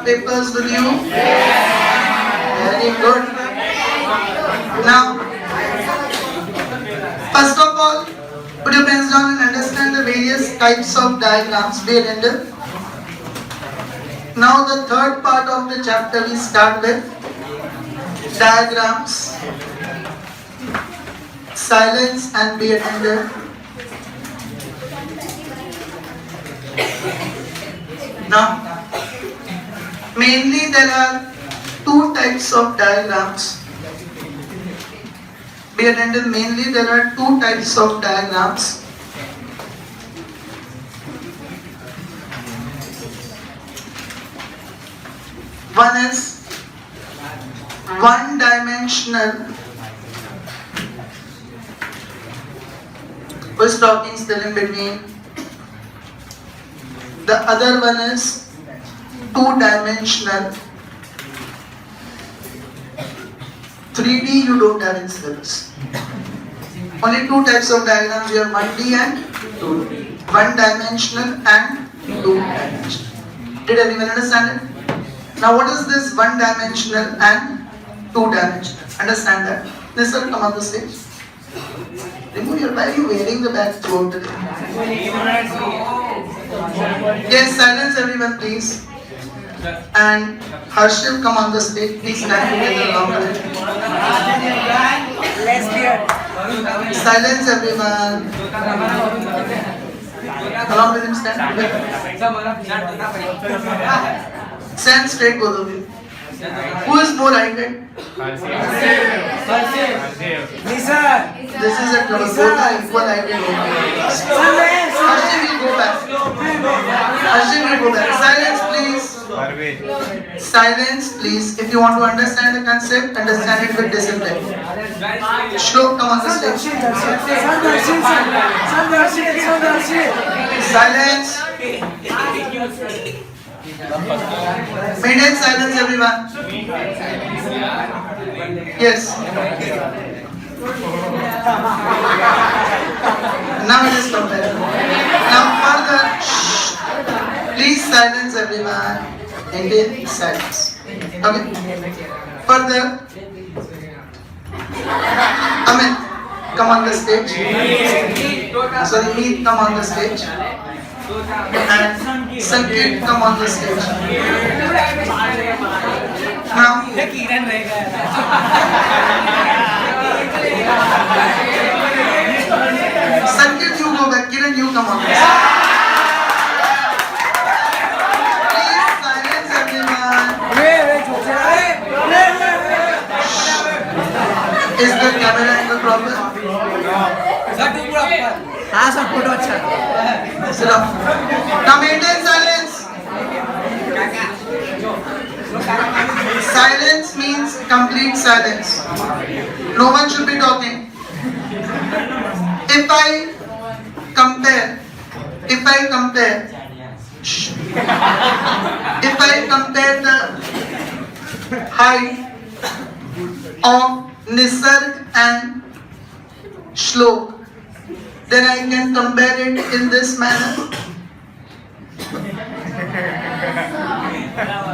have papers with you? Very good. Now, first of all, put your pens down and understand the various types of diagrams. Be attentive. Now the third part of the chapter we start with diagrams. Silence and be attentive. Now, mainly there are two types of diagrams. Be attentive, mainly there are two types of diagrams. One is one-dimensional. Who is talking still in between? The other one is two-dimensional. 3D you don't have in syllabus. Only two types of diagrams. You have 1D and 2D. One-dimensional and two-dimensional. Did everyone understand it? Now what is this one-dimensional and two-dimensional? Understand that? Nisar, come on the stage. Remove your bag. You're wearing the bag throughout the day. Yes, silence everyone please. And Harshil, come on the stage. Please stand together along with him. Silence everyone. Along with him, stand together. Stand straight, both of you. Who is more lighted? This is a trouble. Both are equal lighted. Harshil will go back. Harshil will go back. Silence please. Silence please. If you want to understand the concept, understand it with discipline. Shlok, come on the stage. Silence. Maintain silence everyone. Yes. Now it is compared. Now further, please silence everyone. Maintain silence. Okay. Further, Amit, come on the stage. Sorry, Meet, come on the stage. And Sanket, come on the stage. Now, Sanket, you go back. Kiran, you come on the stage. Please silence everyone. Is the camera angle proper? हाँ sir photo अच्छा Sit up. Now maintain silence. Silence means complete silence. No one should be talking. If I compare the height of Nisarg and Shlok, then I can compare it in this manner.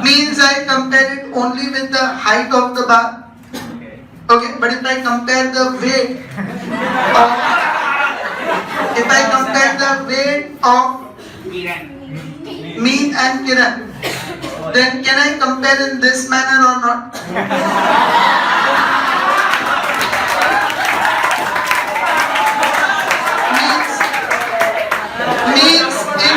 Means I compare it only with the height of the bar. Okay, but if I compare the weight of me and Kiran, then can I compare in this manner or not? Means in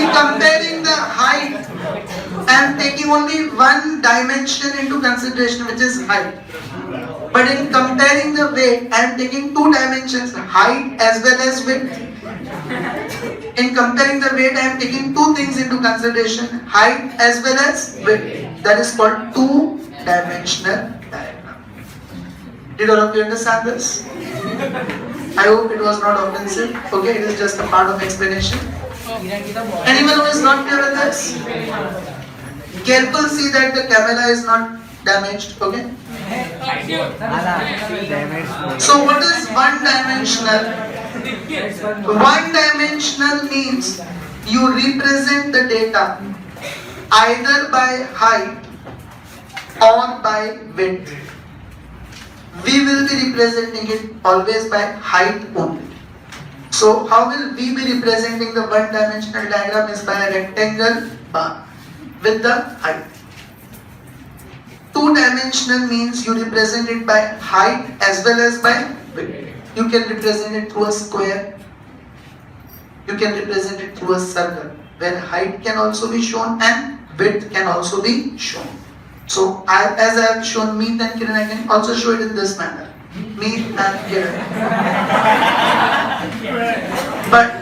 comparing the height, I am taking only one dimension into consideration, which is height. But in comparing the weight, I am taking two dimensions, height as well as width. In comparing the weight, I am taking two things into consideration, height as well as width. That is called two-dimensional diagram. Did all of you understand this? I hope it was not offensive. Okay, it is just a part of explanation. Anyone who is not clear with this? Careful, see that the camera is not damaged. Okay. So what is one-dimensional? One-dimensional means you represent the data either by height or by width. We will be representing it always by height only. So how will we be representing the one-dimensional diagram is by a rectangle bar with the height. Two-dimensional means you represent it by height as well as by width. You can represent it through a square. You can represent it through a circle where height can also be shown and width can also be shown. So as I have shown Meet and Kiran, I can also show it in this manner. Meet and Kiran. But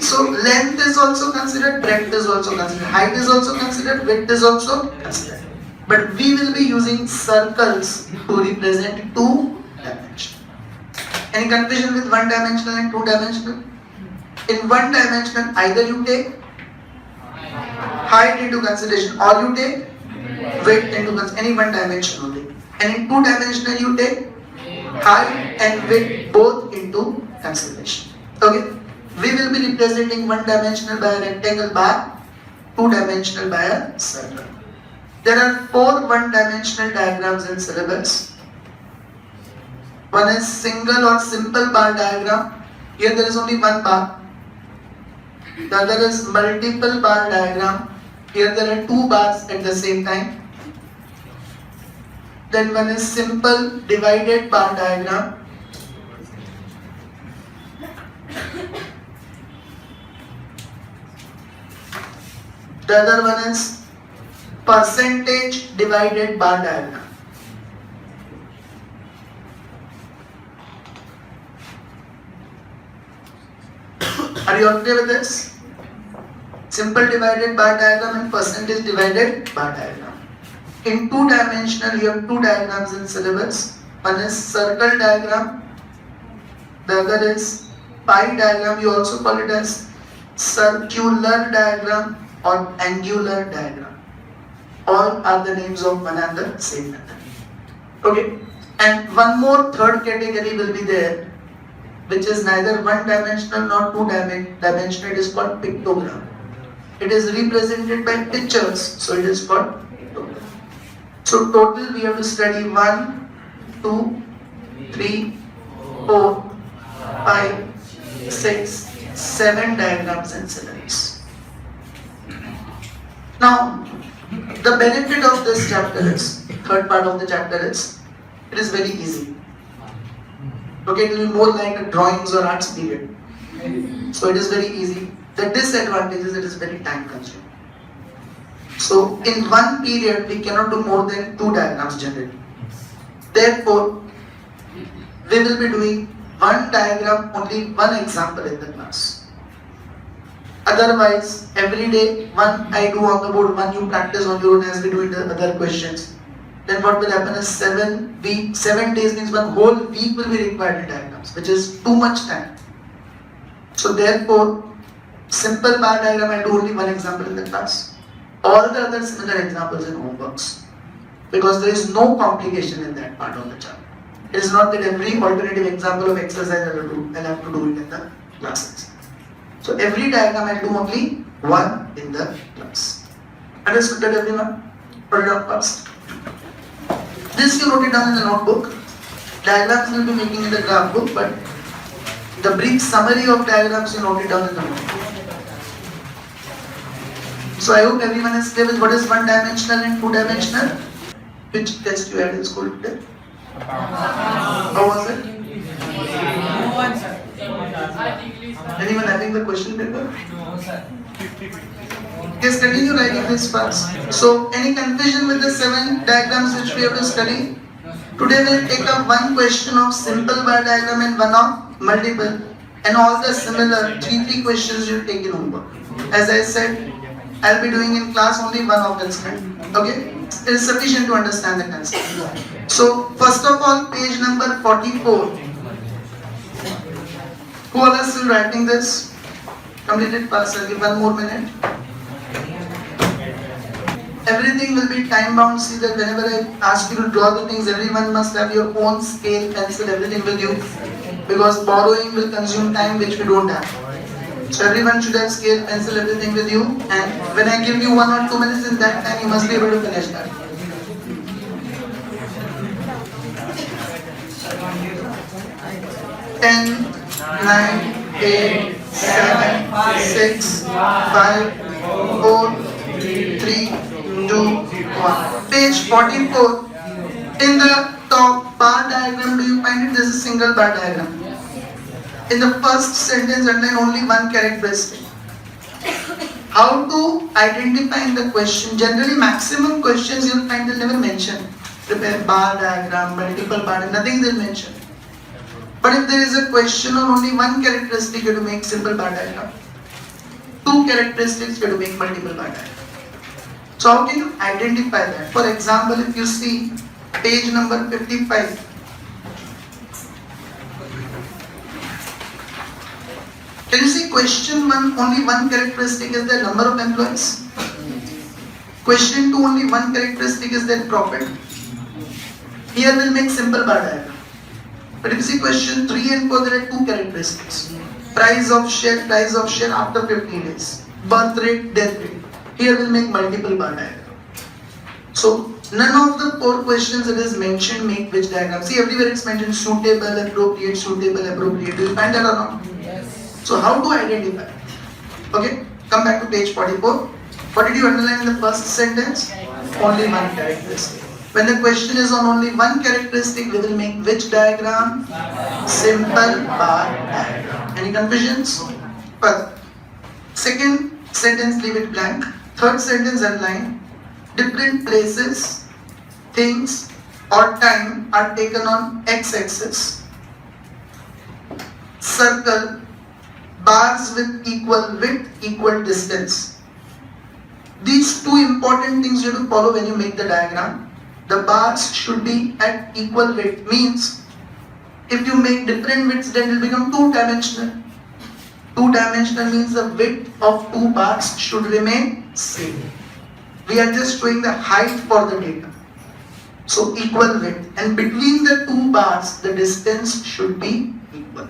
so length is also considered, breadth is also considered, height is also considered, width is also considered. But we will be using circles to represent two dimensions. Any confusion with one dimensional and two dimensional? In one dimensional, either you take height into consideration or you take width into consideration, any one dimension only. And in two dimensional, you take height and width both into consideration. Okay? We will be representing one dimensional by a rectangle bar, two dimensional by a circle. There are 4 one-dimensional diagrams in syllabus. One is single or simple bar diagram. Here there is only one bar. The other is multiple bar diagram. Here there are 2 bars at the same time. Then one is simple divided bar diagram. The other one is percentage divided bar diagram. Are you all clear with this? Simple divided bar diagram and percentage divided bar diagram. In two-dimensional, you have 2 diagrams in syllabus. One is circle diagram. The other is pie diagram. You also call it as circular diagram or angular diagram. All are the names of one and the same method. Okay. And one more third category will be there, which is neither one-dimensional nor two-dimensional. It is called pictogram. It is represented by pictures, so it is called pictogram. So total we have to study 1, 2, 3, 4, 5, 6, 7 diagrams and syllabus. Now, the benefit of this chapter is, third part of the chapter is, it is very easy. Okay, it will be more like a drawings or arts period. So it is very easy. The disadvantage is it is very time consuming. So in one period we cannot do more than 2 diagrams generally. Therefore, we will be doing one diagram, only one example in the class. Otherwise, every day, one I do on the board, one you practice on your own as we do in the other questions. Then what will happen is 7 days means one whole week will be required in diagrams, which is too much time. So therefore, simple bar diagram I do only one example in the class. All the other similar examples in homeworks. Because there is no complication in that part of the chapter. It is not that every alternative example of exercise I'll have to do it in the classes. So every diagram I'll do only one in the class. Understood that everyone? Put it up first. This you note it down in the notebook. Diagrams will be making in the graph book, but the brief summary of diagrams you note it down in the notebook. So I hope everyone is clear with what is one-dimensional and two-dimensional. Which test you had in school today? How was it? Anyone having the question paper? No, sir. Yes, continue writing this fast. So, any confusion with the 7 diagrams which we have to study? Today we will take up one question of simple bar diagram and one of multiple. And all the similar 3 questions you take in homework. As I said, I will be doing in class only one of them. Okay? It is sufficient to understand the concept. So, first of all, page number 44. Who all are still writing this? Completed pass. I'll give 1 more minute. Everything will be time bound. See that whenever I ask you to draw the things, everyone must have your own scale, pencil, everything with you. Because borrowing will consume time which we don't have. So everyone should have scale, pencil, everything with you. And when I give you 1 or 2 minutes in that time, you must be able to finish that. Ten, 9, 8, 7, 6, 5, 4, 3, 2, 1. Page 44. In the top bar diagram, do you find it? This is a single bar diagram. In the first sentence, underline only one characteristic. How to identify in the question? Generally, maximum questions you'll find they'll never mention. Prepare bar diagram, multiple bar, nothing they'll mention. But if there is a question on only one characteristic, you have to make simple bar diagram. 2 characteristics, you have to make multiple bar diagram. So how can you identify that? For example, if you see page number 55. Can you see question 1, only one characteristic is the number of employees? Question 2, only one characteristic is their profit. Here we'll make simple bar diagram. But if you see question 3 and 4, there are 2 characteristics. Price of share after 15 days. Birth rate, death rate. Here we'll make multiple bar diagram. So none of the 4 questions that is mentioned make which diagram. See, everywhere it's mentioned suitable, appropriate, suitable, appropriate. Do you find that or not? Yes. So how to identify? Okay, come back to page 44. What did you underline in the first sentence? Only one characteristic. When the question is on only one characteristic, we will make which diagram? Simple bar diagram. Any confusions? But second sentence, leave it blank. Third sentence, underline. Different places, things or time are taken on x-axis. Circle bars with equal width, equal distance. These 2 important things you have to follow when you make the diagram. The bars should be at equal width. Means if you make different widths, then it will become 2-dimensional. 2-dimensional means the width of 2 bars should remain same. We are just showing the height for the data. So equal width, and between the 2 bars the distance should be equal.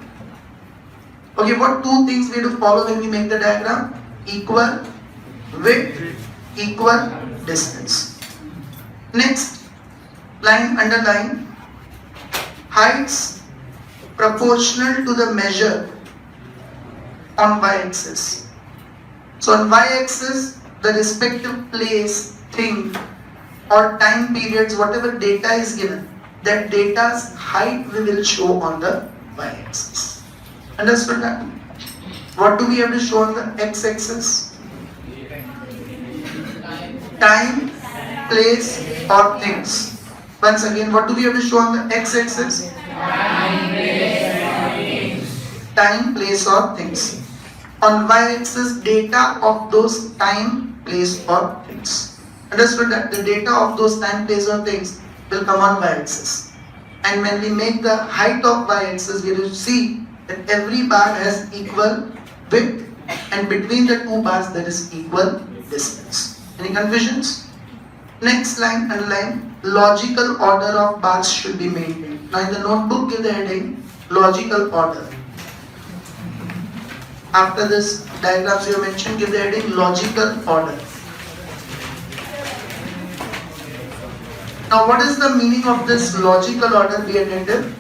Okay, what 2 things we have to follow when we make the diagram? Equal width, equal distance. Next, line underline. Heights proportional to the measure on y-axis. So on y-axis, the respective place, thing or time periods, whatever data is given, that data's height we will show on the y-axis. Understood that? What do we have to show on the x-axis? Time, place or things. Once again, what do we have to show on the x-axis? Time, place or things. On y-axis, data of those time, place or things. Understood that? The data of those time, place or things will come on y-axis. And when we make the height of y-axis, we will see that every bar has equal width and between the 2 bars there is equal distance. Any confusions? Next line, underline. Logical order of bars should be maintained. Now in the notebook, give the heading logical order. After this diagrams you have mentioned, give the heading logical order. Now what is the meaning of this logical order, be attentive?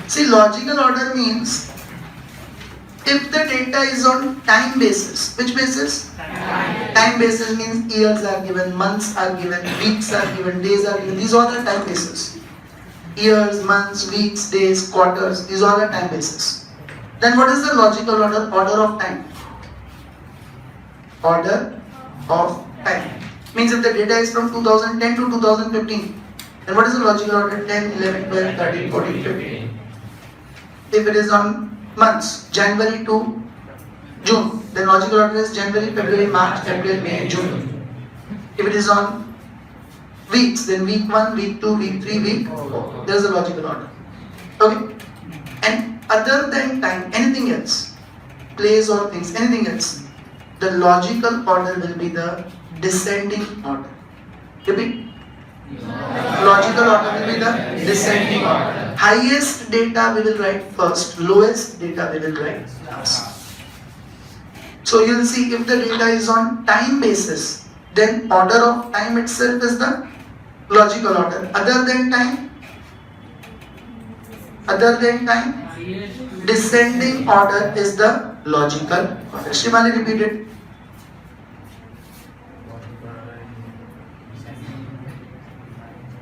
See, logical order means if the data is on time basis. Which basis? Time basis means years are given, months are given, weeks are given, days are given. These are the time basis. Years, months, weeks, days, quarters. These are the time basis. Then what is the logical order? Order of time. Order of time. Means if the data is from 2010 to 2015, then what is the logical order? 10, 11, 12, 13, 14, 15. If it is on months, January to June, then logical order is January, February, March, April, May, June. If it is on weeks, then week 1, week 2, week 3, week 4. There is a logical order. Okay? And other than time, anything else, place or things, anything else, the logical order will be the descending order. Repeat. Logical order will be the descending order. Highest data we will write first, lowest data we will write last. So you'll see if the data is on time basis, then order of time itself is the logical order. Other than time, descending order is the logical order. Shivani, repeat it.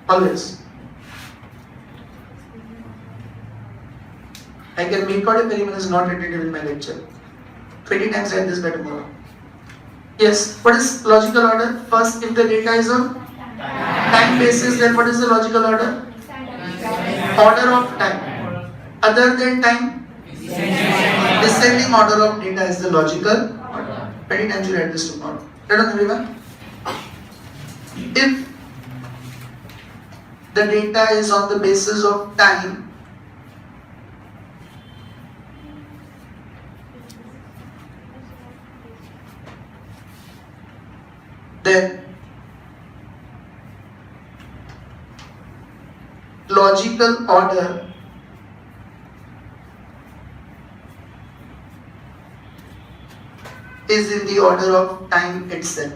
Always. I can make out if anyone is not attentive in my lecture. 20 times write this by tomorrow. Yes, what is logical order? First, if the data is on time basis, then what is the logical order? Order of time. Other than time, descending order of data is the logical order. 20 times you write this tomorrow. Right on, everyone? If the data is on the basis of time, then logical order is in the order of time itself.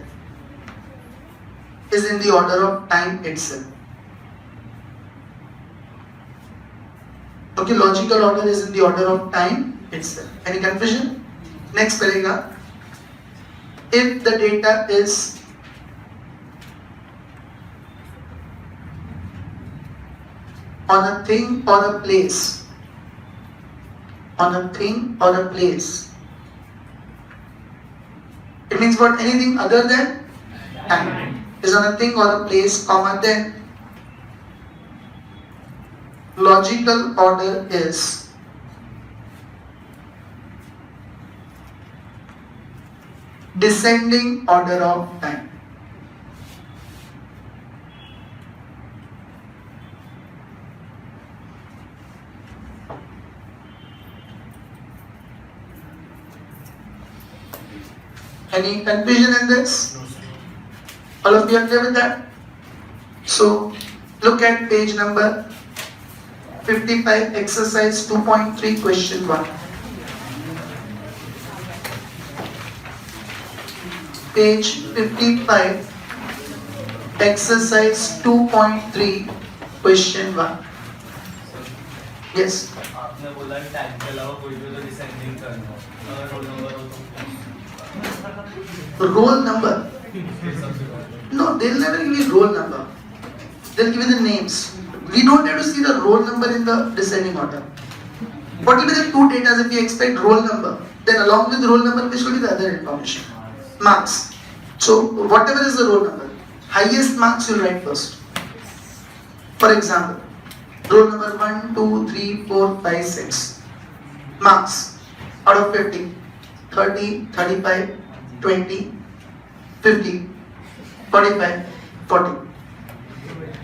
Okay, logical order is in the order of time itself. Any confusion? Next paragraph. If the data is on a thing or a place, it means what? Anything other than time is on a thing or a place, comma, then logical order is descending order of time. Any confusion in this? No, sir. All of you are clear with that? So, look at page number 55, exercise 2.3, question 1. Page 55, exercise 2.3, question 1. Yes. आपने बोला time के अलावा कोई भी तो descending करना roll number हो तो roll number? No, they'll never give you roll number. They'll give you the names. We don't have to see the roll number in the descending order. What will be the two data if we expect roll number? Then along with roll number, which will be the other information? Marks. So whatever is the roll number, highest marks you'll write first. For example, roll number 1, 2, 3, 4, 5, 6. Marks out of 50. 30, 35, 20, 50, 45, 40.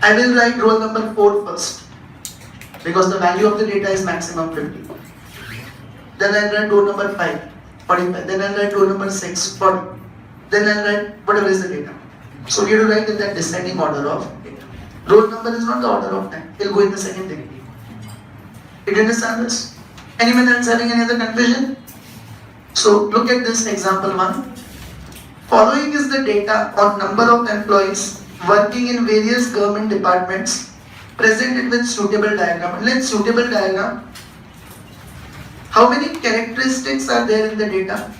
I will write roll number 4 first because the value of the data is maximum 50. Then I will write roll number 5, 45. Then I will write roll number 6, 40. Then I will write whatever is the data. So you have to write in that descending order of data. Roll number is not the order of time. It will go in the second thing. Did you understand this? Anyone else having any other confusion? So look at this example 1. Following is the data on number of employees working in various government departments presented with suitable diagram. Let's suitable diagram. How many characteristics are there in the data?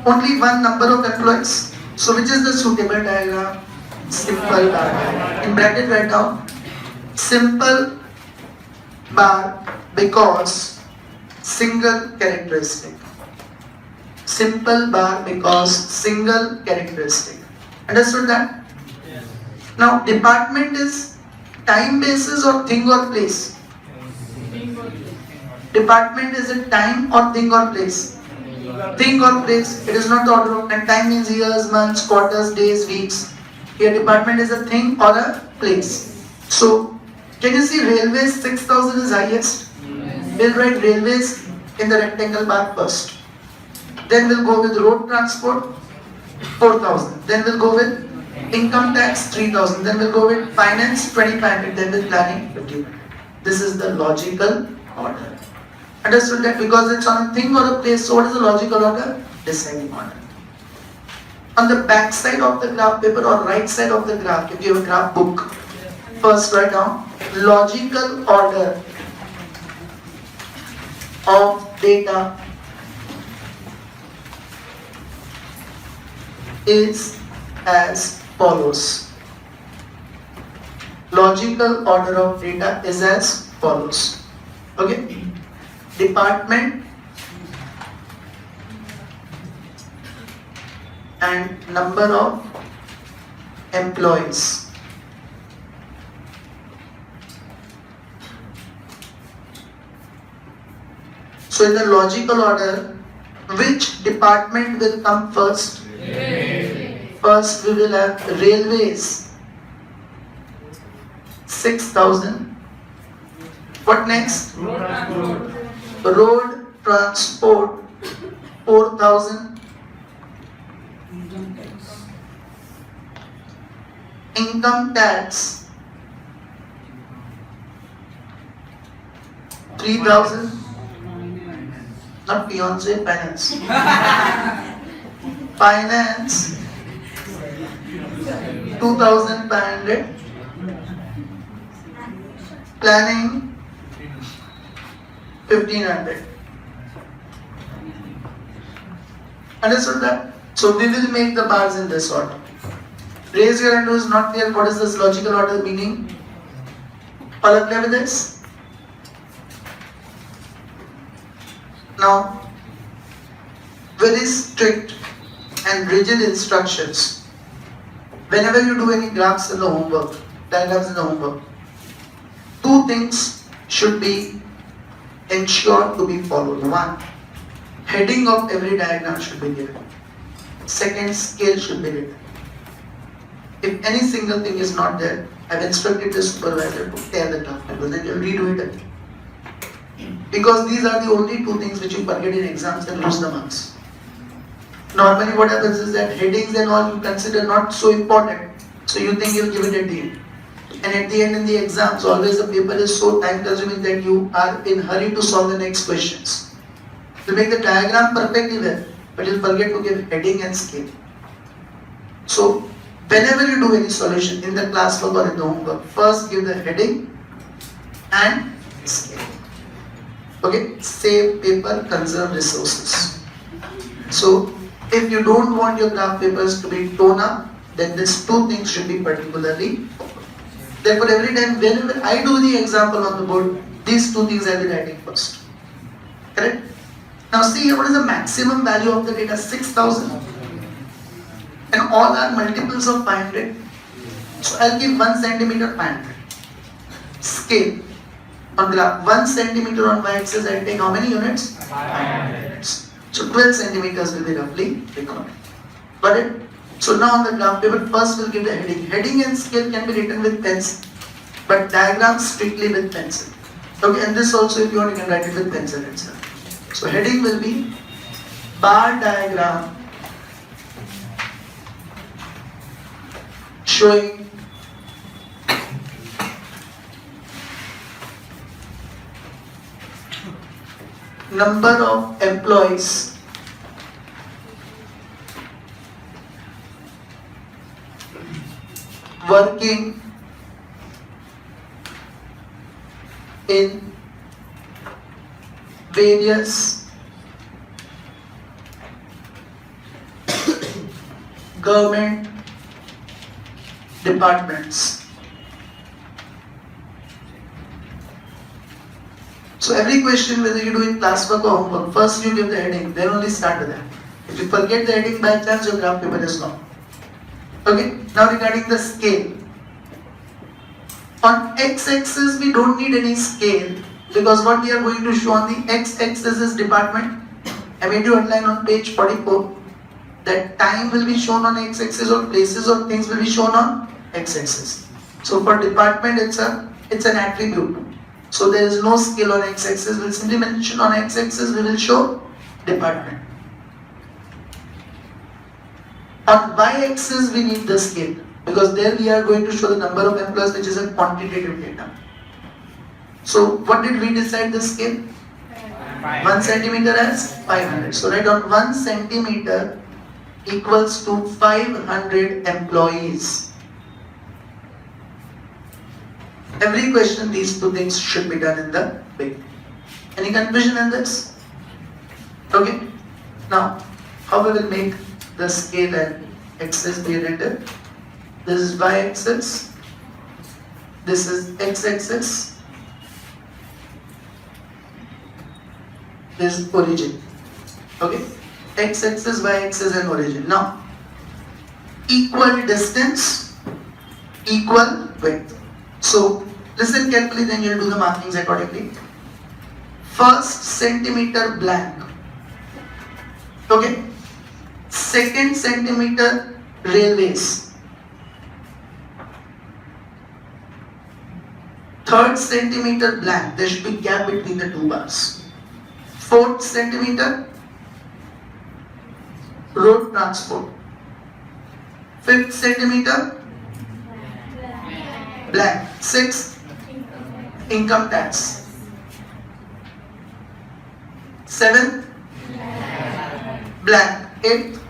Only one number of employees. So which is the suitable diagram? Simple bar. In bracket write down simple bar because single characteristic. Simple bar because single characteristic. Understood that? Yes. Now department is time basis or thing or place? Department is a time or thing or place? Thing or place. It is not the order of time. Time means years, months, quarters, days, weeks. Here department is a thing or a place. So can you see railways 6,000 is highest? We'll write railways in the rectangle bar first. Then we'll go with road transport 4,000. Then we'll go with Income tax 3,000. Then we'll go with finance 2,500. Then with planning 50. This is the logical order. Understood that because it's on a thing or a place, so what is the logical order? Descending order. On the back side of the graph paper or right side of the graph, if you have a graph book, first write down logical order of data is as follows. Logical order of data is as follows. Okay? Department and number of employees. So in the logical order, which department will come first? First we will have railways, 6,000. What next? Road transport, 4,000. Income tax, 3,000. Not fiance, finance. Finance, 2,500. Planning, 1,500. Understood that? So we will make the bars in this order. Raise your hand who is not clear. What is this logical order meaning? All are clear with this? Now, very strict and rigid instructions. Whenever you do any graphs in the homework, diagrams in the homework, two things should be ensured to be followed. One, heading of every diagram should be given. Second, scale should be written. If any single thing is not there, I've instructed the supervisor to tear the graph paper, then you'll redo it again. Because these are the only two things which you forget in exams and lose the marks. Normally what happens is that headings and all you consider not so important, so you think you'll give it at the end. And at the end in the exams, always the paper is so time consuming that you are in hurry to solve the next questions. You make the diagram perfectly well, but you'll forget to give heading and scale. So whenever you do any solution in the classwork or in the homework, first give the heading and scale. Okay, save paper, conserve resources. So if you don't want your graph papers to be torn up, then these two things should be particularly followed. Therefore, every time whenever I do the example on the board, these two things I'll be writing first. Correct? Now see here, what is the maximum value of the data? 6,000. And all are multiples of 500. So I'll give 1 centimeter 500. Scale. On graph, 1 centimeter on y-axis, I'll take how many units? 500 units. So 12 centimeters will be roughly recorded. Got it? So now on the graph paper, first we'll give the heading. Heading and scale can be written with pencil, but diagrams strictly with pencil. Okay, and this also if you want you can write it with pencil itself. So heading will be bar diagram showing number of employees working in various government departments. So every question, whether you do in classwork or homework, first you give the heading, then only start with that. If you forget the heading by chance, your graph paper is gone. Okay, now regarding the scale. On x-axis, we don't need any scale because what we are going to show on the x-axis is department. I made you outline on page 44 that time will be shown on x-axis or places or things will be shown on x-axis. So for department, it's an attribute. So there is no scale on x-axis. We'll simply mention on x-axis we will show department. On y-axis we need the scale. because there we are going to show the number of employees, which is a quantitative data. So what did we decide the scale? 1 centimeter as 500. So write down 1 centimeter equals to 500 employees. Every question, these two things should be done in the beginning. Any confusion in this? Okay. Now, how we will make the scale and axis be written? This is y-axis. This is x-axis. This is origin. Okay. X-axis, y-axis, and origin. Now, equal distance, equal width. So, listen carefully, then you'll do the markings accordingly. First centimeter blank. Okay. Second centimeter railways. Third centimeter blank. There should be gap between the two bars. Fourth centimeter road transport. Fifth centimeter blank. Sixth income tax. Seventh blank. Eighth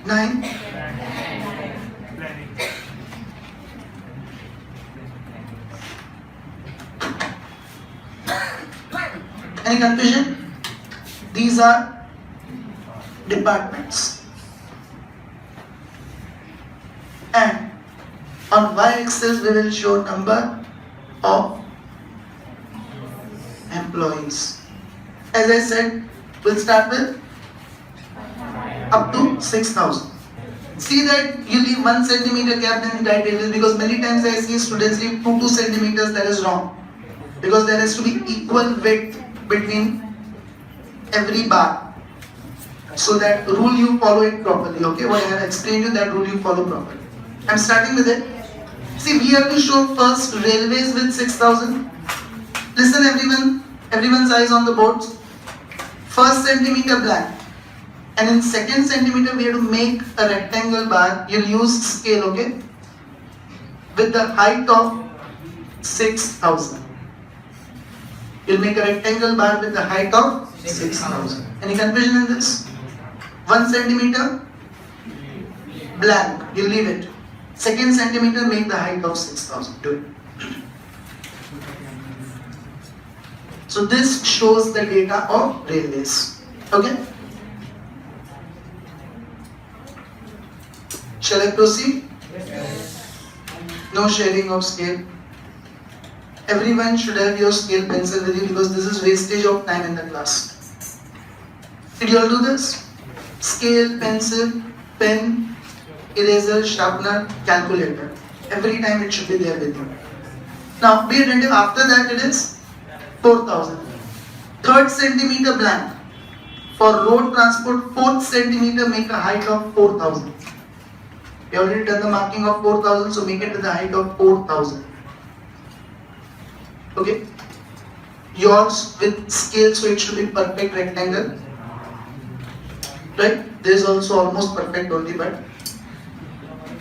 ninth any confusion? These are departments. And on y-axis we will show number of employees. As I said, we'll start with up to 6,000. See that you leave 1 centimeter gap, then write tables, because many times I see students leave 2 centimeters. That is wrong, because there has to be equal width between every bar, so that rule you follow it properly. Okay, what I have explained you, that rule you follow properly. I'm starting with it. See, we have to show first railways with 6,000. Listen everyone, everyone's eyes on the boards. First centimeter blank, and in second centimeter we have to make a rectangle bar. You'll use scale, okay, with the height of 6,000. You'll make a rectangle bar with the height of 6,000. Any confusion in this? 1 centimeter blank, you leave it. Second centimeter, make the height of 6,000. Do it. So this shows the data of railways. Okay? Shall I proceed? Yes. No sharing of scale. Everyone should have your scale pencil with you, because this is wastage of time in the class. Did you all do this? Scale, pencil, pen, eraser, sharpener, calculator. Every time it should be there with you. Now be attentive. After that it is 4,000. Third centimeter blank. For road transport, 4th centimeter, make a height of 4,000. We already done the marking of 4,000, so make it with the height of 4,000. Okay. Yours with scale, so it should be perfect rectangle. Right? This is also almost perfect only, but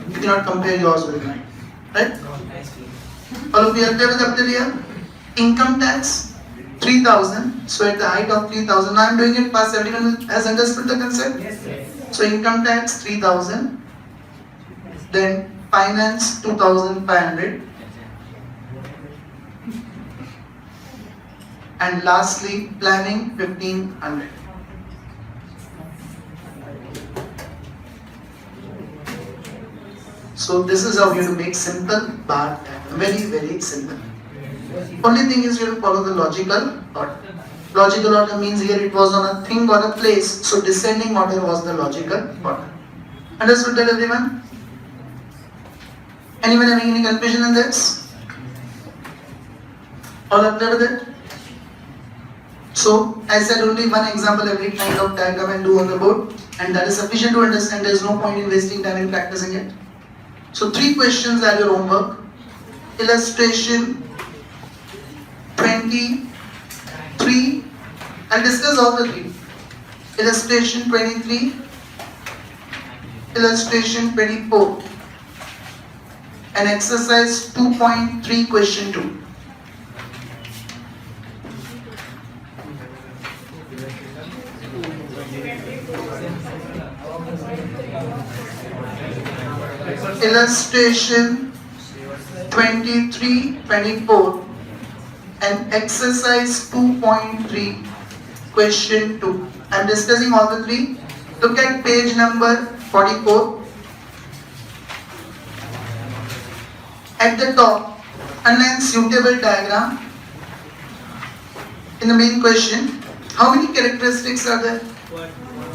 you cannot compare yours with mine. Right? All of you are there with up till here? Income tax 3,000. So at the height of 3,000. Now I am doing it fast. Everyone has understood the concept? Yes, yes. So income tax 3,000. Then finance 2,500. And lastly planning 1,500. So this is how you have to make simple bar diagram. Very, very simple. Only thing is you have to follow the logical order. Logical order means here it was on a thing or a place. So descending order was the logical order. Understood that everyone? Anyone having any confusion in this? All up there with it? So I said only one example every kind of diagram and do on the board, and that is sufficient to understand. There is no point in wasting time in practicing it. So 3 questions are your homework. Illustration 23. I'll discuss all the 3. Illustration 23, Illustration 24. An exercise 2.3 question 2. Illustration 23-24 and exercise 2.3 question 2. I am discussing all the three. Look at page number 44. At the top, underline suitable diagram. In the main question, how many characteristics are there?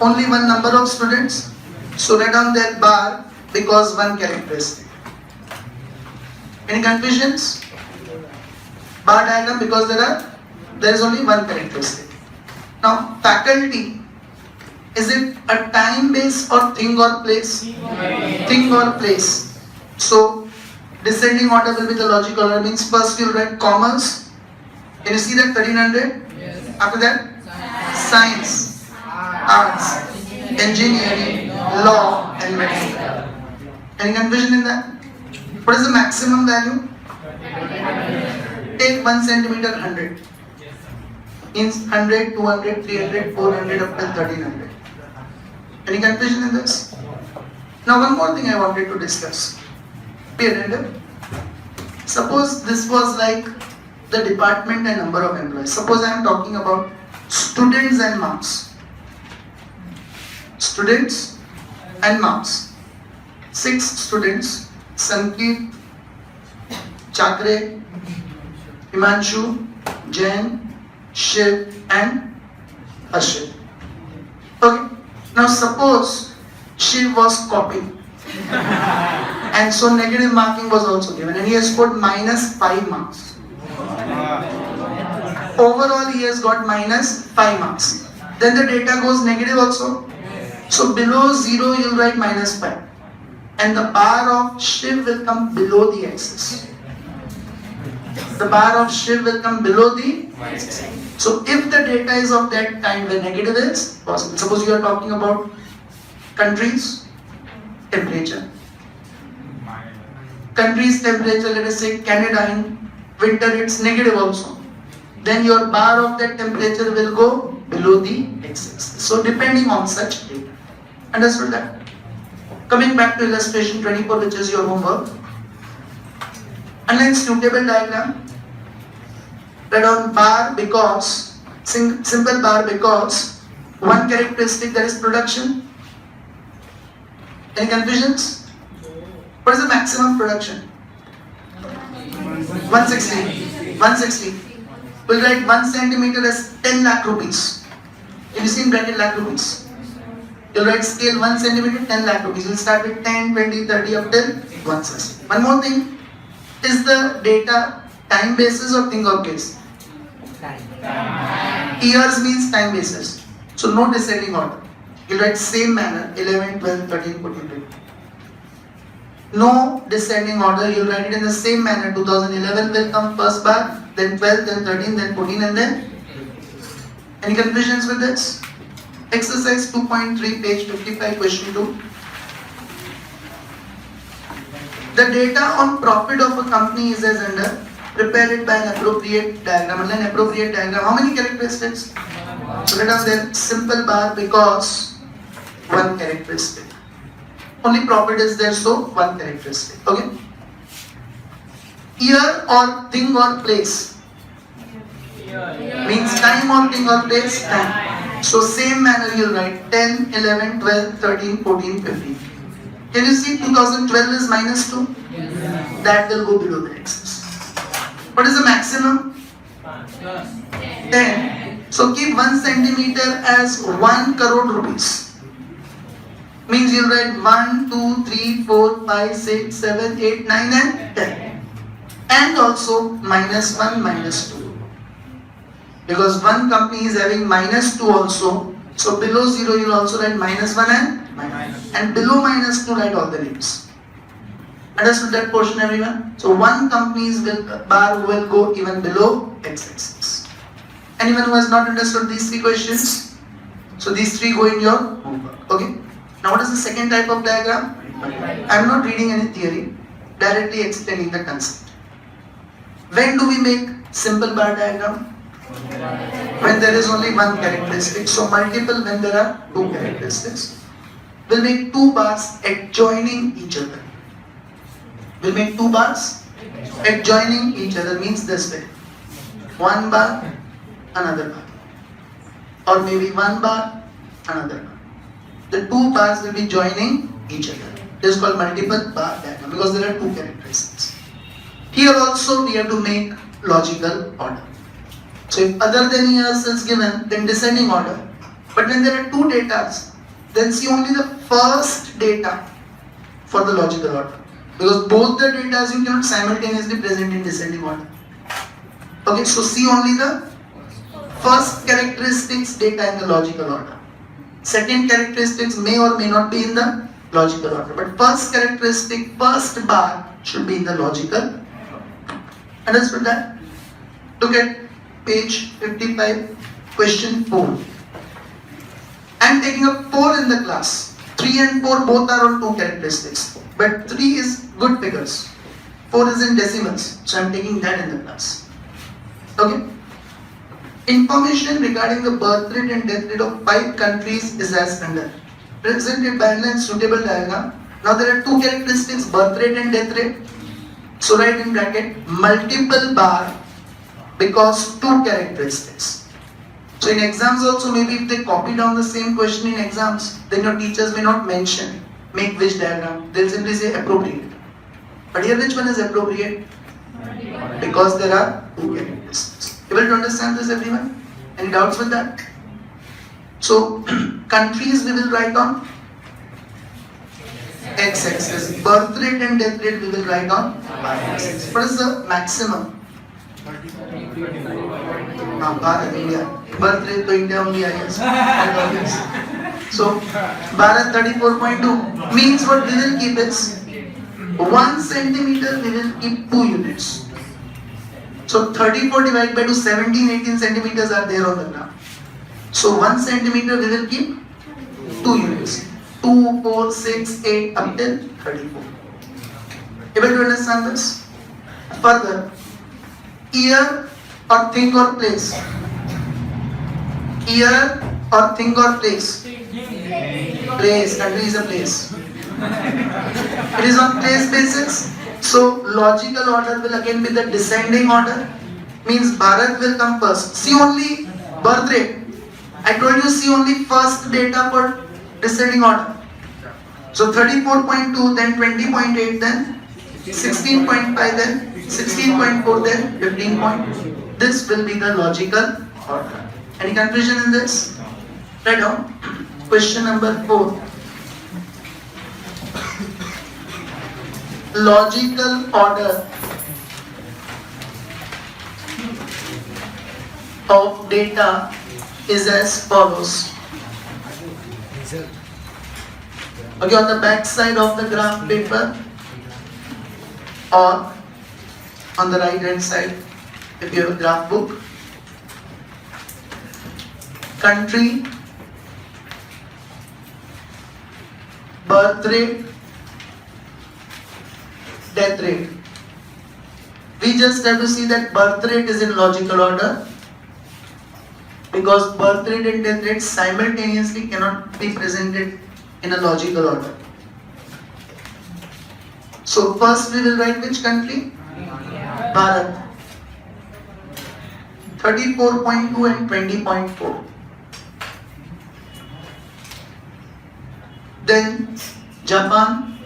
Only one number of students. So write down their bar because one characteristic. Any confusions? Bar diagram because there is only one characteristic. Now faculty, is it a time base or thing or place? Thing or place. So descending order will be the logical order, means first you will write commerce. Can you see that 1300? Yes. After that science, arts, engineering, law and medicine. Any confusion in that? What is the maximum value? Take 1 centimeter 100. Means 100, 200, 300, 400 up till 1300. Any confusion in this? Now one more thing I wanted to discuss. Be attentive. Suppose this was like the department and number of employees. Suppose I am talking about students and marks. Students and marks. 6 students, Sankeet, Chakre, Himanshu, Jain, Shiv and Ashit. Okay. Now suppose Shiv was copying and so negative marking was also given and he has scored minus 5 marks. Overall he has got minus 5 marks. Then the data goes negative also. So below 0 you will write minus 5. And the bar of Shiv will come below the axis. The bar of Shiv will come below the axis. So if the data is of that kind where negative is possible. Suppose you are talking about countries, temperature. Countries temperature, let us say Canada in winter it's negative also. Then your bar of that temperature will go below the axis. So depending on such data. Understood that? Coming back to illustration 24, which is your homework. Underline suitable diagram. Write down bar because, simple bar because one characteristic, that is production. Any confusions? What is the maximum production? 160. 160. We'll write 1 centimeter as 10 lakh rupees. If you see in bracket lakh rupees. You'll write scale 1 centimeter, 10 lakh rupees. You'll start with 10, 20, 30 up till 160. One more thing. Is the data time basis or thing or case? Years means time basis. So no descending order. You'll write same manner 11, 12, 13, 14, 15. No descending order. You'll write it in the same manner. 2011 will come first bar, then 12, then 13, then 14 and then. Any confusions with this? Exercise 2.3, page 55, question 2. The data on profit of a company is as under. Prepare it by an appropriate diagram. And an appropriate diagram. How many characteristics? So let us then simple bar because one characteristic. Only profit is there, so one characteristic. Okay. Year or thing or place. Means time or thing or place? Time. So same manner you'll write 10, 11, 12, 13, 14, 15. Can you see 2012 is minus 2? Yes. That will go below the axis. What is the maximum? 10. So keep 1 centimeter as 1 crore rupees. Means you'll write 1, 2, 3, 4, 5, 6, 7, 8, 9 and 10. And also minus 1, minus 2. Because one company is having minus 2 also. So below 0 you'll also write minus 1 and minus. And below minus 2 write all the names. Understood that portion everyone? So one company's bar will go even below x-axis. Anyone who has not understood these 3 questions? So these 3 go in your homework. Okay? Now what is the second type of diagram? I am not reading any theory, directly explaining the concept. When do we make simple bar diagram? When there is only one characteristic. So multiple when there are two characteristics. We'll make two bars adjoining each other. We'll make two bars adjoining each other, means this way. One bar, another bar. Or maybe one bar, another bar. The two bars will be joining each other. This is called multiple bar diagram because there are two characteristics. Here also we have to make logical order. So if other than years is given, then descending order. But when there are two datas, then see only the first data for the logical order. Because both the data you cannot simultaneously present in descending order. Okay, so see only the first characteristics data in the logical order. Second characteristics may or may not be in the logical order. But first characteristic, first bar should be in the logical. Understood that? Look at page 55, question 4. I am taking up 4 in the class. 3 and 4 both are on two characteristics. But 3 is good figures. 4 is in decimals. So I am taking that in the class. Okay? Information regarding the birth rate and death rate of 5 countries is as under. Presented by a suitable diagram. Now there are two characteristics, birth rate and death rate. So write in bracket multiple bar because two characteristics. So in exams also, maybe if they copy down the same question in exams, then your teachers may not mention make which diagram. They'll simply say appropriate. But here which one is appropriate? Because there are two characteristics. Able to understand this, everyone? Any doubts with that? So countries we will write on x-axis. Birth rate and death rate we will write on y-axis. What is the maximum? Bharat, India. Birth rate to India only, I guess. So Bharat 34.2 means what we will keep is 1 centimeter we will keep 2 units. So 34 divided by 2, 17-18 centimeters are there on the graph. So 1 centimeter we will keep 2 units. 2, 4, 6, 8 up till 34. Able to understand this? Further, year or thing or place? Year or thing or place? Place. Country is a place. It is on place basis. So logical order will again be the descending order. Means Bharat will come first. See only birth rate. I told you see only first data for descending order. So 34.2, then 20.8, then 16.5, then 16.4, then 15. This will be the logical order. Any confusion in this? Write down. Question number 4. Logical order of data is as follows. Okay, on the back side of the graph paper or on the right hand side if you have a graph book. Country, birth rate, death rate. We just have to see that birth rate is in logical order because birth rate and death rate simultaneously cannot be presented in a logical order. So first we will write which country? Bharat. 34.2 and 20.4. Then Japan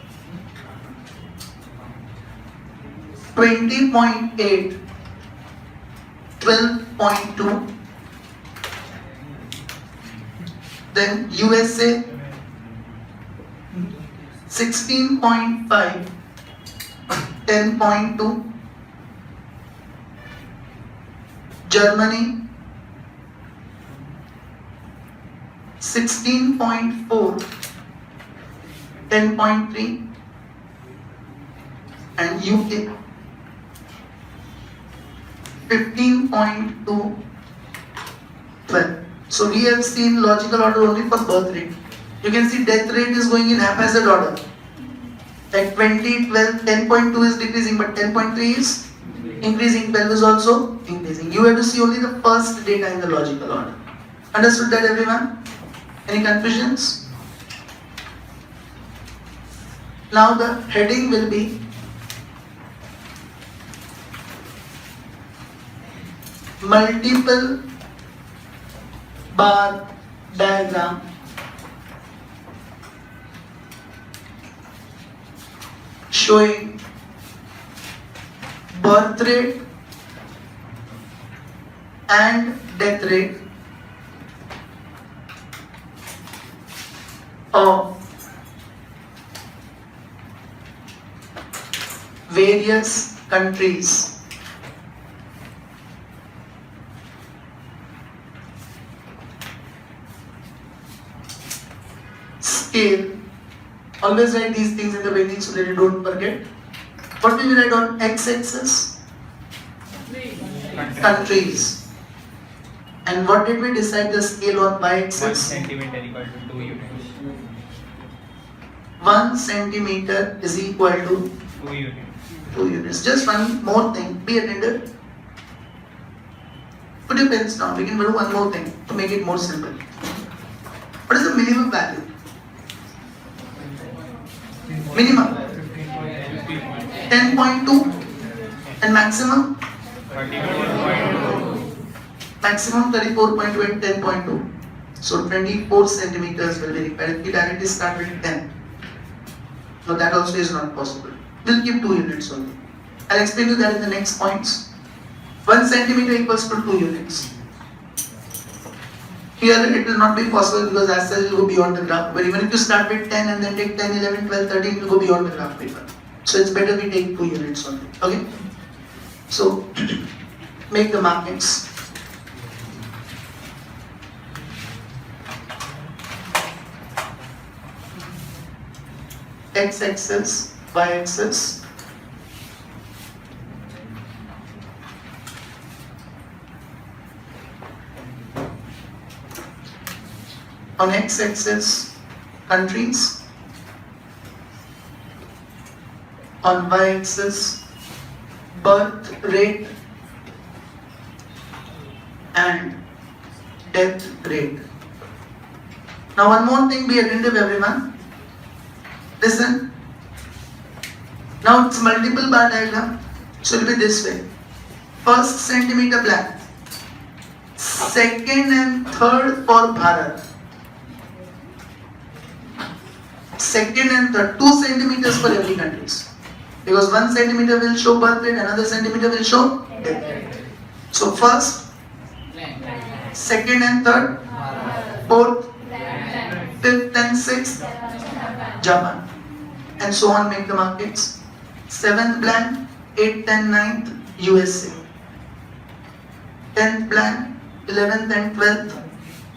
20.8, 12.2. Then USA 16.5, 10.2. Germany 16.4, 10.3, and UK 15.2, 12. So we have seen logical order only for birth rate. You can see death rate is going in haphazard order. Like 20, 12, 10.2 is decreasing, but 10.3 is increasing, 12 is also increasing. You have to see only the first data in the logical order. Understood that, everyone? Any confusions? Now the heading will be multiple bar diagram showing birth rate and death rate of various countries. Scale. Always write these things in the beginning so that you don't forget. What will we write on x-axis? Countries. And what did we decide the scale on 1 y-axis? centimeter equal to 2 units. 1 centimeter is equal to 2 units. 2 units. Just one more thing. Be attentive. Put your pens down. We can do one more thing to make it more simple. What is the minimum value? Minimum 10.2 and maximum 34.2. maximum 34.2 and 10.2. So 24 centimeters will be required. If we directly start with 10. No, that also is not possible. We'll keep 2 units only. I'll explain you that in the next points. 1 centimeter equals to 2 units. Here it will not be possible because as such it will go beyond the graph. But even if you start with 10 and then take 10, 11, 12, 13, it will go beyond the graph paper. So it's better we take 2 units only. Okay? So make the markings. X-axis, Y-axis. On x-axis, countries. On y-axis, birth rate and death rate. Now one more thing, be attentive everyone. Listen. Now it's multiple bar diagram. So it will be this way. First centimeter blank. Second and third for Bharat. Second and third, 2 centimeters for every country. Because 1 centimeter will show birth rate, another centimeter will show death rate. So first, second and third, fourth, fifth and sixth, Japan. And so on, make the markets. 7th blank, 8th and 9th, USA. 10th blank, 11th and 12th,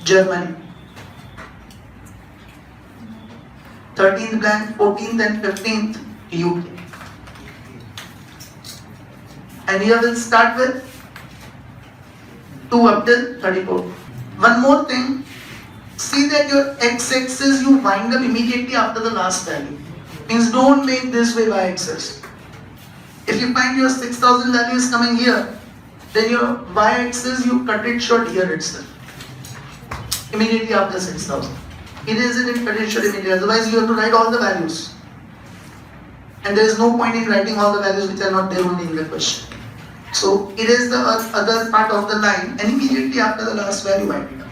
Germany. 13th blank, 14th and 15th, UK. And here we'll start with 2 up till 34. One more thing, see that your x-axis you wind up immediately after the last value. Means don't make this way y-axis. If you find your 6000 value is coming here, then your y-axis you cut it short here itself. Immediately after 6000. Erase it and cut it short immediately. Otherwise you have to write all the values. And there is no point in writing all the values which are not there only in the question. So erase the other part of the line and immediately after the last value wind it up.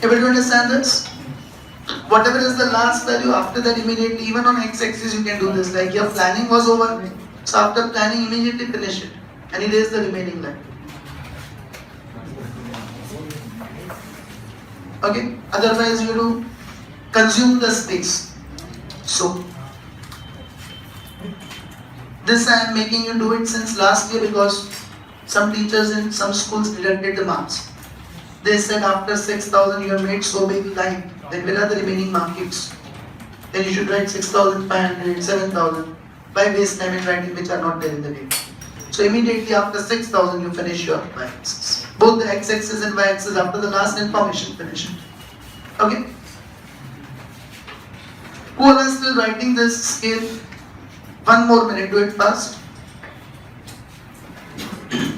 Able to understand this? Whatever is the last value, after that immediately, even on x-axis you can do this. Like your planning was over, so after planning immediately finish it and erase the remaining line. Okay? Otherwise you have to consume the space. So, this I am making you do it since last year because some teachers in some schools deducted the marks. They said after 6000 you have made so big line, then where are the remaining markings? Then you should write 6500, 7000. Why waste time in writing which are not there in the data? So immediately after 6,000 you finish your y-axis. Both the x-axis and y-axis after the last information finish it. Okay? Who all are still writing this scale? 1 more minute, do it fast.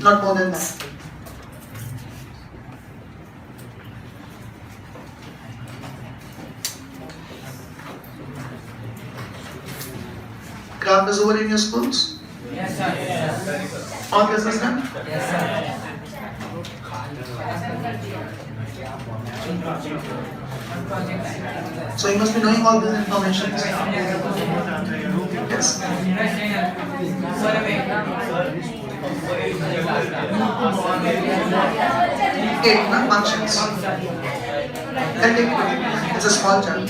Not more than that. Graph is over in your schools? Yes, sir. Yes, sir. All this is done? Yes, sir. So you must be knowing all this information. Yes. 8 functions. I'll take it. It's a small chart.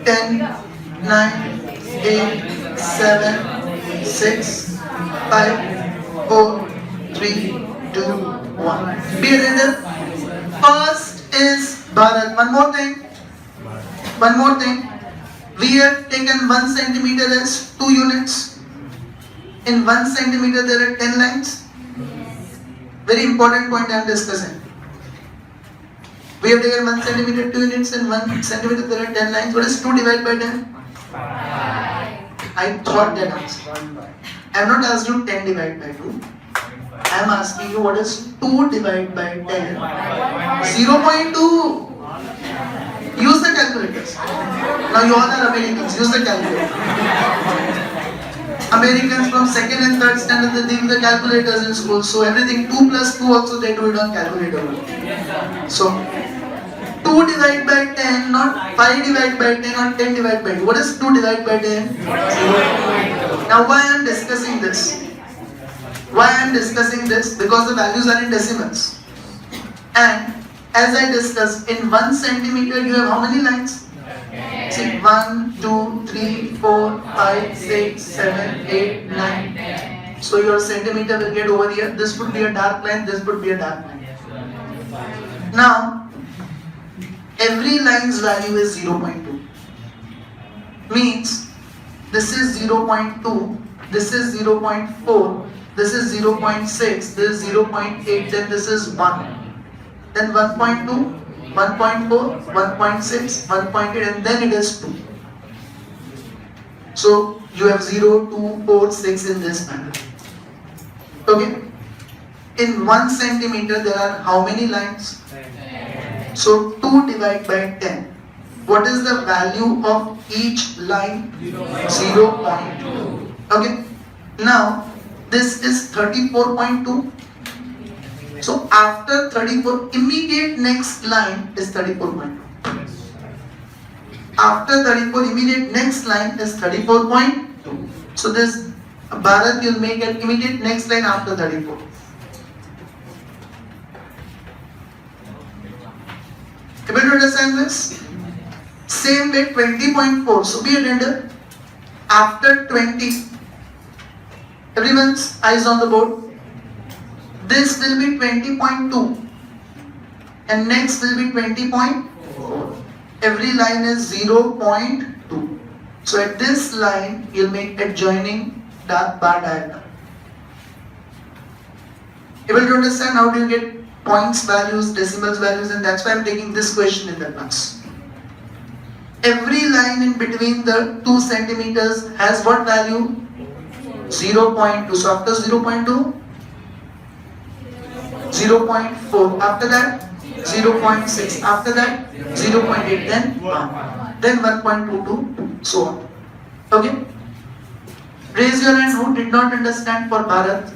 Ten, 9, 8, 7, 6, 5, 4, 3, 2, 1. Be attentive. First is Bharat. One more thing. One more thing. We have taken 1 centimeter as 2 units. In 1 centimeter there are 10 lines. Very important point I am discussing. We have taken 1 centimeter 2 units and 1 centimeter there are 10 lines. What is 2 divided by 10? 5. I thought that answer. I have not asked you 10 divided by 2. I am asking you what is 2 divided by 10? 0.2. Use the calculators. Now you all are Americans. Use the calculator. Americans from 2nd and 3rd standard they use the calculators in school. So everything 2 plus 2 also they do it on calculator. So 2 divided by 10, not 5 divided by 10 or 10 divided by 2. What is 2 divided by 10? 0. Now why I am discussing this? Why I am discussing this? Because the values are in decimals. And as I discussed, in 1 centimeter you have how many lines? See, 1, 2, 3, 4, 5, 6, 7, 8, 9. So your centimeter will get over here. This would be a dark line, this would be a dark line. Now, every line's value is 0.2. Means, this is 0.2, this is 0.4, this is 0.6, this is 0.8, then this is 1. Then 1.2, 1.4, 1.6, 1.8 and then it is 2. So you have 0, 2, 4, 6 in this manner. Okay? In 1 centimeter there are how many lines? So 2 divided by 10. What is the value of each line? 0.2. Okay? Now this is 34.2. So after 34, immediate next line is 34.2. After 34, immediate next line is 34.2. So this Bharat you'll make an immediate next line after 34. Able to understand this? Same way 20.4. So be attentive. After 20, everyone's eyes on the board. This will be 20.2 and next will be 20.4. Every line is 0.2. So at this line, you'll make adjoining dark bar diagram. Able to understand how do you get points values, decimals values, and that's why I'm taking this question in advance. Every line in between the 2 centimeters has what value? 0.2. So after 0.2, 0.4, after that 0.6, after that 0.8, then 1, then 1.22, so on. Okay? Raise your hand who did not understand for Bharat.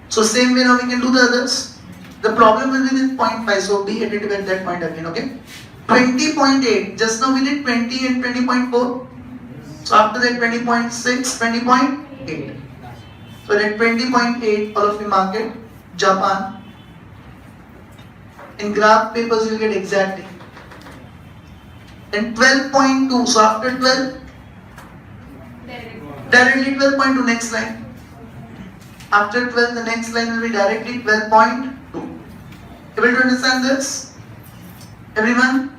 So same way now we can do the others. The problem will be with 0.5, so be attentive at that point again, okay? 20.8, just now we did 20 and 20.4. So after that 20.6, 20.8. So at 20.8, all of you mark it, Japan. In graph papers you will get exactly. Then 12.2, so after 12, directly 12.2 next line. After 12, the next line will be directly 12.2. Able to understand this? Everyone?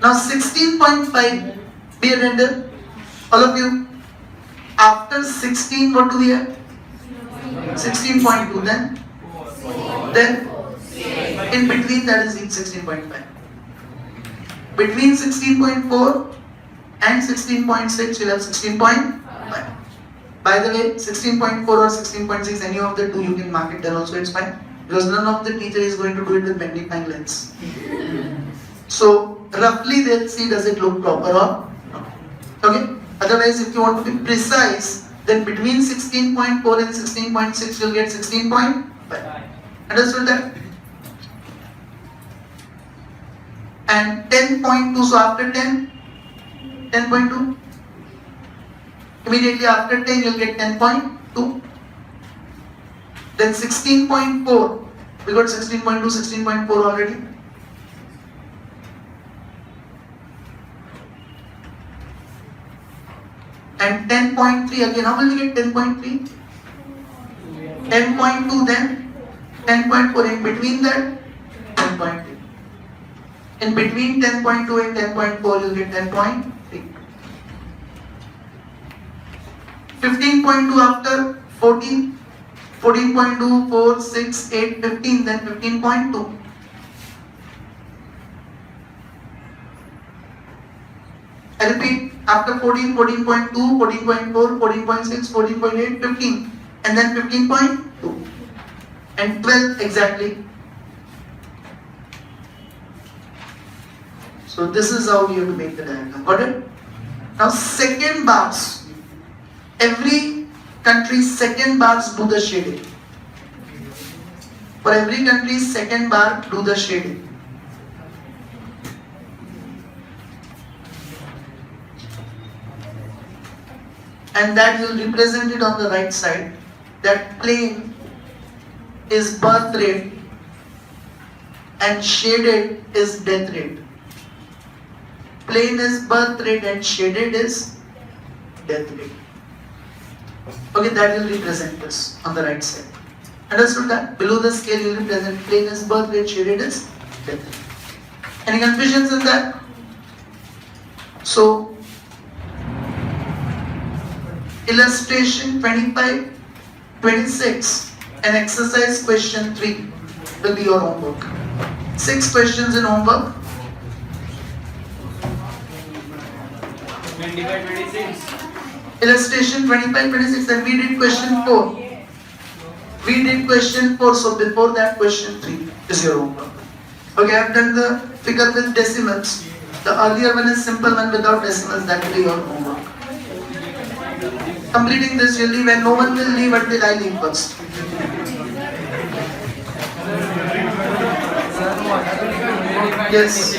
Now 16.5, be attentive, all of you. After 16, what do we have? 16.2, then in between that is 16.5. Between 16.4 and 16.6, you'll have 16.5. By the way, 16.4 or 16.6, any of the two you can mark it there also, it's fine. Because none of the teacher is going to do it with magnifying lens. So, roughly they'll see does it look proper or not. Okay? Otherwise, if you want to be precise, then between 16.4 and 16.6, you'll get 16.5. Understood that? And 10.2, so after 10, 10.2. Immediately after 10, you'll get 10.2. Then 16.4, we got 16.2, 16.4 already. And 10.3 again, how will we get 10.3? 10.2 then 10.4, in between that 10.3. In between 10.2 and 10.4 you'll get 10.3. 15.2 after 14, 14.2, 4, 6, 8, 15, then 15.2. I repeat, after 14, 14.2, 14.4, 14.6, 14.8, 15, and then 15.2, and 12 exactly. So this is how you have to make the diagram. Got it? Now second bars. Every country's second bars do the shading. For every country's second bar, do the shading. And that will represent it on the right side. That plane is birth rate and shaded is death rate. Plane is birth rate and shaded is death rate. Okay, that will represent this on the right side. Understood that? Below the scale will represent plane is birth rate, shaded is death rate. Any confusions in that? So, illustration 25, 26 and exercise question 3 will be your homework. 6 questions in homework. 25, 26. Illustration 25, 26 and we did question 4. We did question 4, so before that question 3 is your homework. Okay, I have done the figure with decimals. The earlier one is simple one without decimals, that will be your homework. Completing this you'll leave and no one will leave until I leave first. Yes.